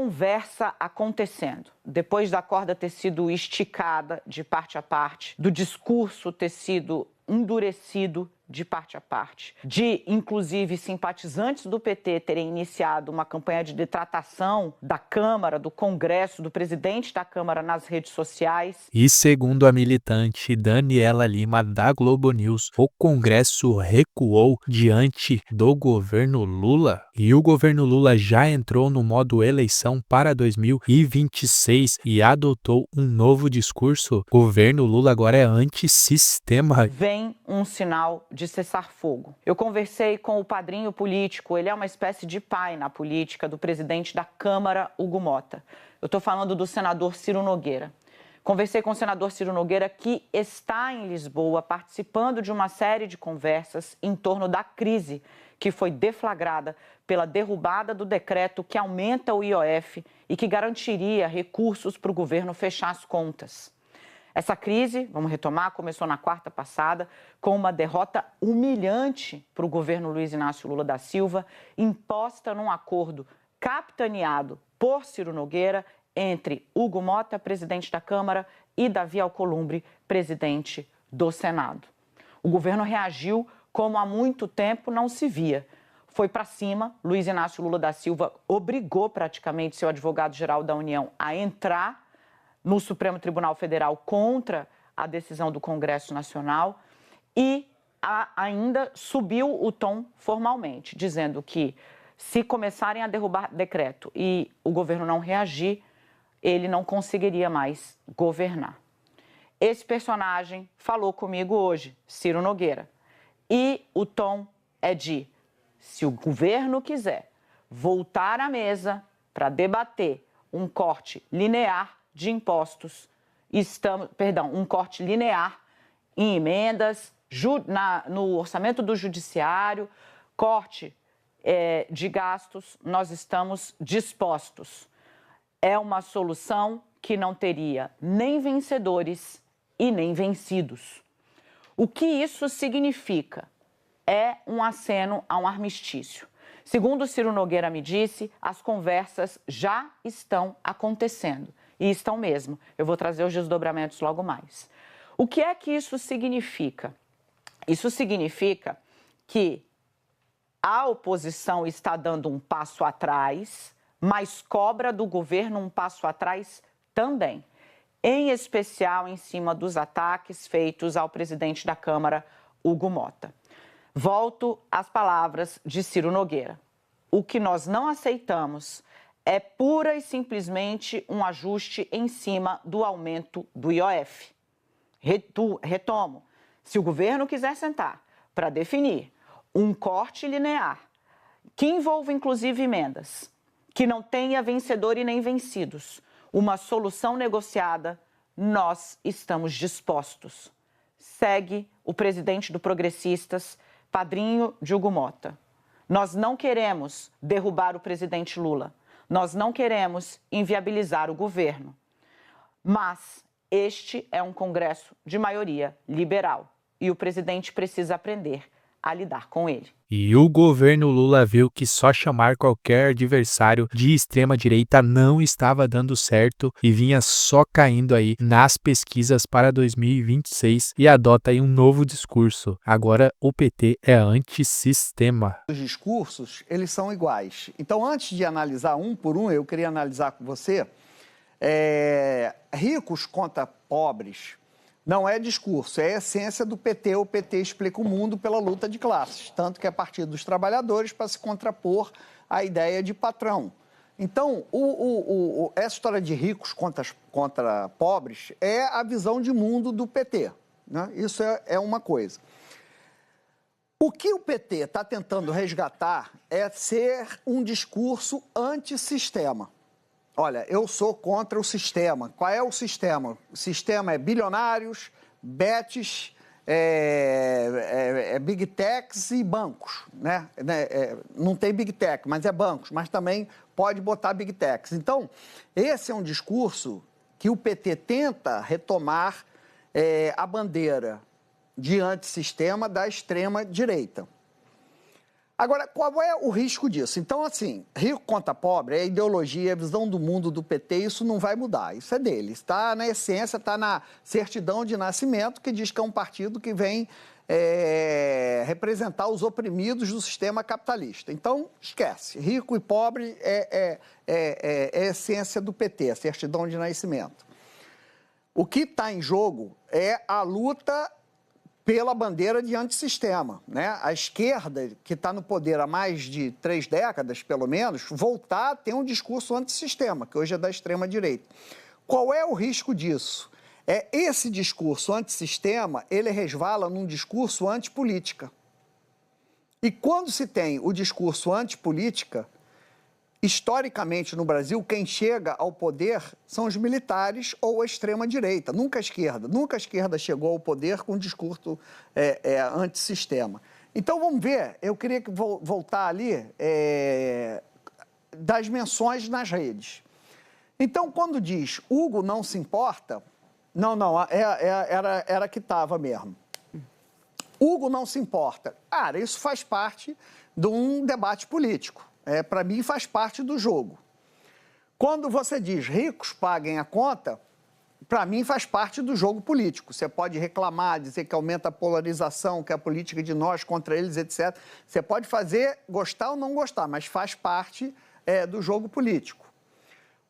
conversa acontecendo. Depois da corda ter sido esticada de parte a parte, do discurso ter sido endurecido de parte a parte, de, inclusive, simpatizantes do PT terem iniciado uma campanha de detratação da Câmara, do Congresso, do presidente da Câmara nas redes sociais. E segundo a militante Daniela Lima, da Globo News, o Congresso recuou diante do governo Lula. E o governo Lula já entrou no modo eleição para 2026 e adotou um novo discurso. O governo Lula agora é antissistema. Vem um sinal de cessar-fogo. Eu conversei com o padrinho político, ele é uma espécie de pai na política do presidente da Câmara, Hugo Mota. Eu estou falando do senador Ciro Nogueira. Conversei com o senador Ciro Nogueira, que está em Lisboa participando de uma série de conversas em torno da crise que foi deflagrada pela derrubada do decreto que aumenta o IOF e que garantiria recursos para o governo fechar as contas. Essa crise, vamos retomar, começou na quarta passada com uma derrota humilhante para o governo Luiz Inácio Lula da Silva, imposta num acordo capitaneado por Ciro Nogueira entre Hugo Mota, presidente da Câmara, e Davi Alcolumbre, presidente do Senado. O governo reagiu como há muito tempo não se via. Foi para cima, Luiz Inácio Lula da Silva obrigou praticamente seu advogado-geral da União a entrar no Supremo Tribunal Federal contra a decisão do Congresso Nacional e ainda subiu o tom formalmente, dizendo que se começarem a derrubar decreto e o governo não reagir, ele não conseguiria mais governar. Esse personagem falou comigo hoje, Ciro Nogueira, e o tom é de, se o governo quiser voltar à mesa para debater um corte linear de impostos, um corte linear em emendas, no orçamento do judiciário, corte de gastos, nós estamos dispostos. É uma solução que não teria nem vencedores e nem vencidos. O que isso significa? É um aceno a um armistício. Segundo Ciro Nogueira me disse, as conversas já estão acontecendo. E estão mesmo. Eu vou trazer os desdobramentos logo mais. O que é que isso significa? Isso significa que a oposição está dando um passo atrás, mas cobra do governo um passo atrás também. Em especial em cima dos ataques feitos ao presidente da Câmara, Hugo Mota. Volto às palavras de Ciro Nogueira. O que nós não aceitamos é pura e simplesmente um ajuste em cima do aumento do IOF. Retomo, se o governo quiser sentar para definir um corte linear, que envolva inclusive emendas, que não tenha vencedor e nem vencidos, uma solução negociada, nós estamos dispostos. Segue o presidente do Progressistas, padrinho de Hugo Mota. Nós não queremos derrubar o presidente Lula. Nós não queremos inviabilizar o governo, mas este é um Congresso de maioria liberal e o presidente precisa aprender a lidar com ele. E o governo Lula viu que só chamar qualquer adversário de extrema-direita não estava dando certo e vinha só caindo aí nas pesquisas para 2026 e adota aí um novo discurso. Agora o PT é antissistema. Os discursos, eles são iguais. Então, antes de analisar um por um, eu queria analisar com você ricos contra pobres. Não é discurso, é a essência do PT. O PT explica o mundo pela luta de classes, tanto que é Partido dos Trabalhadores para se contrapor à ideia de patrão. Então, essa história de ricos contra pobres é a visão de mundo do PT, né? Isso é uma coisa. O que o PT está tentando resgatar é ser um discurso antissistema. Olha, eu sou contra o sistema. Qual é o sistema? O sistema é bilionários, bets, big techs e bancos, né? Não tem big tech, mas é bancos, mas também pode botar big techs. Então, esse é um discurso que o PT tenta retomar a bandeira de antissistema da extrema-direita. Agora, qual é o risco disso? Então, assim, rico contra pobre, é a ideologia, é a visão do mundo do PT, isso não vai mudar, isso é deles. Está na essência, está na certidão de nascimento, que diz que é um partido que vem representar os oprimidos do sistema capitalista. Então, esquece, rico e pobre é a essência do PT, a certidão de nascimento. O que está em jogo é a luta pela bandeira de antissistema, né? A esquerda, que está no poder há mais de 3 décadas, pelo menos, voltar a ter um discurso antissistema, que hoje é da extrema-direita. Qual é o risco disso? Esse discurso antissistema, ele resvala num discurso antipolítica. E quando se tem o discurso antipolítica, historicamente no Brasil, quem chega ao poder são os militares ou a extrema-direita, nunca a esquerda. Nunca a esquerda chegou ao poder com um discurso antissistema. Então, vamos ver, eu queria voltar ali das menções nas redes. Então, quando diz Hugo não se importa, era que estava mesmo. Hugo não se importa. Cara, isso faz parte de um debate político. Para mim, faz parte do jogo. Quando você diz ricos paguem a conta, para mim faz parte do jogo político. Você pode reclamar, dizer que aumenta a polarização, que é a política de nós contra eles, etc. Você pode fazer, gostar ou não gostar, mas faz parte do jogo político.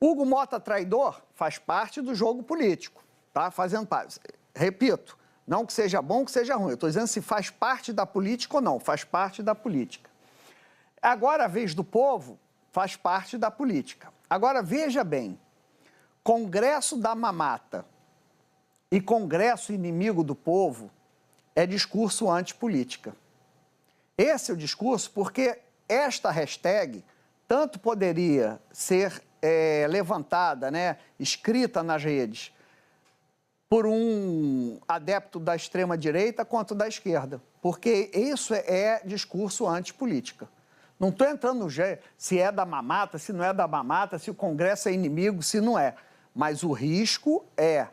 Hugo Mota traidor faz parte do jogo político, tá? Fazendo parte. Repito, não que seja bom, que seja ruim. Eu estou dizendo se faz parte da política ou não, faz parte da política. Agora, a vez do povo faz parte da política. Agora, veja bem, Congresso da mamata e Congresso inimigo do povo é discurso antipolítica. Esse é o discurso porque esta hashtag tanto poderia ser levantada, né, escrita nas redes, por um adepto da extrema-direita quanto da esquerda, porque isso é discurso antipolítica. Não estou entrando no se é da mamata, se não é da mamata, se o Congresso é inimigo, se não é. Mas o risco é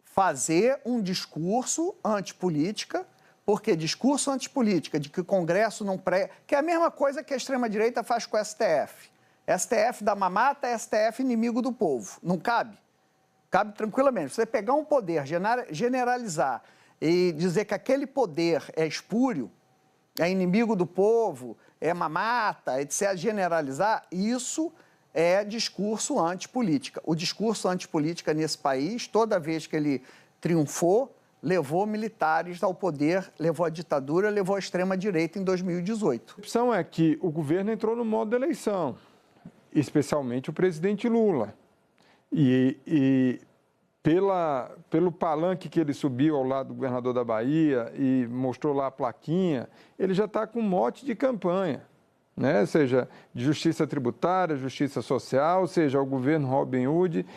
fazer um discurso antipolítica, porque discurso antipolítica de que o Congresso não que é a mesma coisa que a extrema-direita faz com o STF. STF da mamata, STF inimigo do povo. Não cabe? Cabe tranquilamente. Você pegar um poder, generalizar e dizer que aquele poder é espúrio, é inimigo do povo, é mamata, etc., generalizar, isso é discurso antipolítica. O discurso antipolítica nesse país, toda vez que ele triunfou, levou militares ao poder, levou a ditadura, levou a extrema-direita em 2018. A opção é que o governo entrou no modo eleição, especialmente o presidente Lula. E pelo palanque que ele subiu ao lado do governador da Bahia e mostrou lá a plaquinha, ele já está com um mote de campanha, né? Ou seja, de justiça tributária, justiça social, ou seja, o governo Robin Hood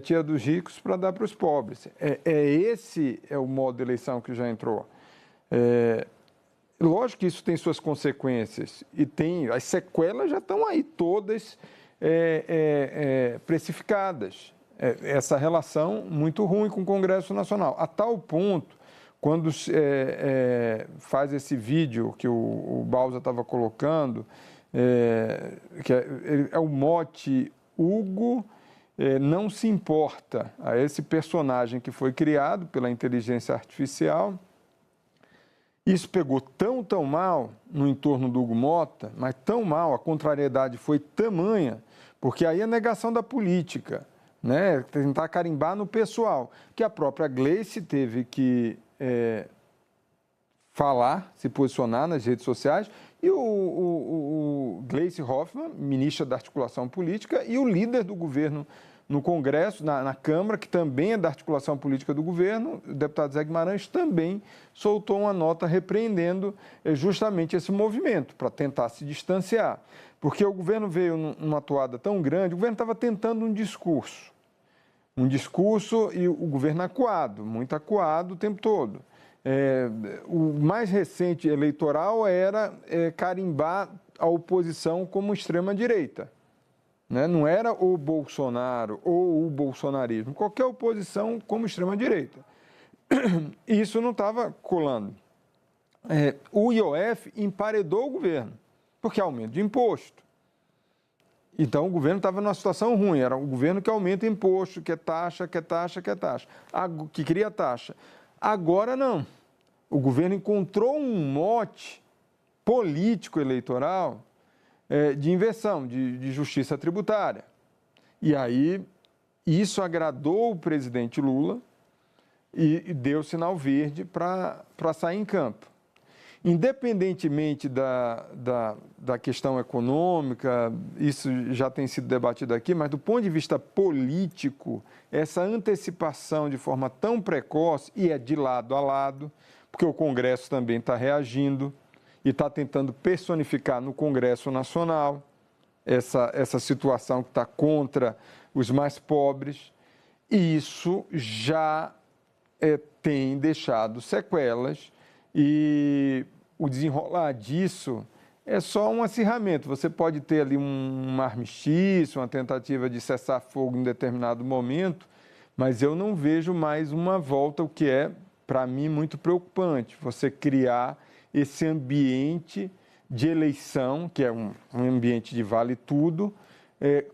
tira dos ricos para dar para os pobres. Esse é o modo de eleição que já entrou. Lógico que isso tem suas consequências e as sequelas já estão aí todas precificadas. Essa relação muito ruim com o Congresso Nacional, a tal ponto, quando faz esse vídeo que o Bausa estava colocando, que é o mote Hugo não se importa, a esse personagem que foi criado pela inteligência artificial. Isso pegou tão mal no entorno do Hugo Mota, mas tão mal, a contrariedade foi tamanha, porque aí é negação da política, né? Tentar carimbar no pessoal, que a própria Gleice teve que falar, se posicionar nas redes sociais, e o Gleice Hoffmann, ministra da Articulação Política, e o líder do governo no Congresso, na Câmara, que também é da articulação política do governo, o deputado Zé Guimarães, também soltou uma nota repreendendo justamente esse movimento, para tentar se distanciar. Porque o governo veio numa toada tão grande, o governo estava tentando um discurso e o governo acuado, muito acuado o tempo todo. O mais recente eleitoral era carimbar a oposição como extrema-direita. Né? Não era o Bolsonaro ou o bolsonarismo, qualquer oposição como extrema-direita. Isso não estava colando. o IOF emparedou o governo, porque é aumento de imposto. Então, o governo estava numa situação ruim, era o governo que aumenta imposto, que é taxa, que cria taxa. Agora, não. O governo encontrou um mote político eleitoral de inversão, de justiça tributária. E aí, isso agradou o presidente Lula e deu sinal verde para sair em campo. Independentemente da questão econômica, isso já tem sido debatido aqui, mas do ponto de vista político, essa antecipação de forma tão precoce, e é de lado a lado, porque o Congresso também está reagindo e está tentando personificar no Congresso Nacional essa situação que está contra os mais pobres, e isso já tem deixado sequelas. E o desenrolar disso é só um acirramento. Você pode ter ali um armistício, uma tentativa de cessar fogo em determinado momento, mas eu não vejo mais uma volta, o que é, para mim, muito preocupante. Você criar esse ambiente de eleição, que é um ambiente de vale tudo,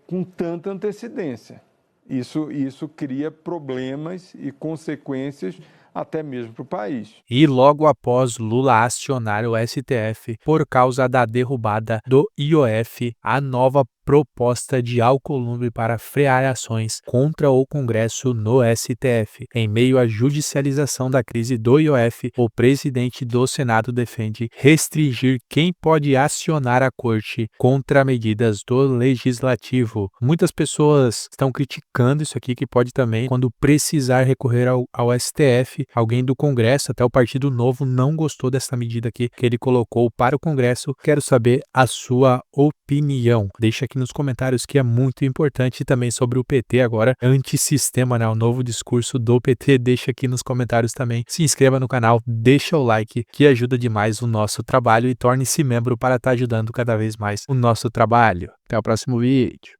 com tanta antecedência. Isso cria problemas e consequências até mesmo para o país. E logo após Lula acionar o STF por causa da derrubada do IOF, a nova proposta de Alcolumbre para frear ações contra o Congresso no STF. Em meio à judicialização da crise do IOF, o presidente do Senado defende restringir quem pode acionar a corte contra medidas do Legislativo. Muitas pessoas estão criticando isso aqui, que pode também, quando precisar recorrer ao STF, alguém do Congresso, até o Partido Novo, não gostou dessa medida aqui que ele colocou para o Congresso. Quero saber a sua opinião. Deixa aqui nos comentários, que é muito importante, também sobre o PT agora, antissistema, né? O novo discurso do PT, deixa aqui nos comentários também. Se inscreva no canal, deixa o like, que ajuda demais o nosso trabalho, e torne-se membro para estar ajudando cada vez mais o nosso trabalho. Até o próximo vídeo.